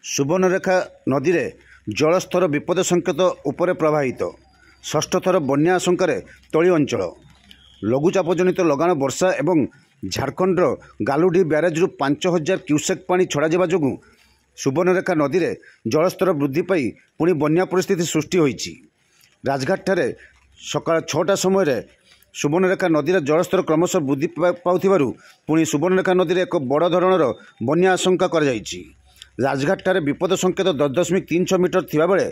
सुवर्णरेखा नदी रे जलस्तर विपद संकेत उपरे प्रवाहित षष्ठ थर बन्या आशंकार तली अंचल लघुचाप जनित लगाण वर्षा एवं झारखंडर गालुडी ब्यारेज 5000 क्यूसेक पानी छड़ा जो सुवर्णरेखा नदी रे जलस्तर वृद्धि पाई पुणी बन्या परिस्थिति सृष्टि होईछि। राजघाट ठारे सकाळ 6टा समय सुवर्णरेखा नदी जलस्तर क्रमशः वृद्धि पाउथिबारु पुणी सुवर्णरेखा नदी एक बड़ धरणर बन्या आशंका कर जाइछि। राजघाट ठारे विपद संकेत 10.36 मीटर थिबा बेले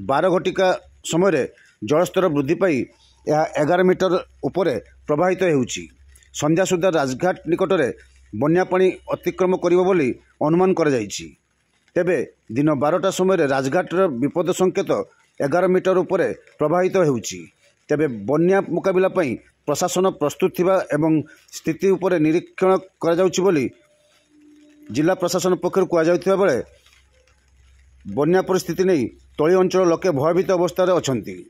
12 घटिका समय जलस्तर वृद्धि पाई यह 11 मीटर उपरे प्रवाहित होउछि। संध्या सुधा राजघाट निकट में बन्या पानी अतिक्रम करिबो बोली अनुमान कर जाइछि। तेबे दिन 12टा समय राजघाटर विपद संकेत 11 मीटर उपरे प्रवाहित होउछि। तेबे बन्या मुकाबिला पई प्रशासन प्रस्तुत थिबा एवं स्थिति उपरे निरीक्षण करा जाउछि बोली जिला प्रशासन पक्षर कहुवा बेले बन्या परिस्थिति नहीं तली अंचल लोके भयभीत अवस्था अछंती।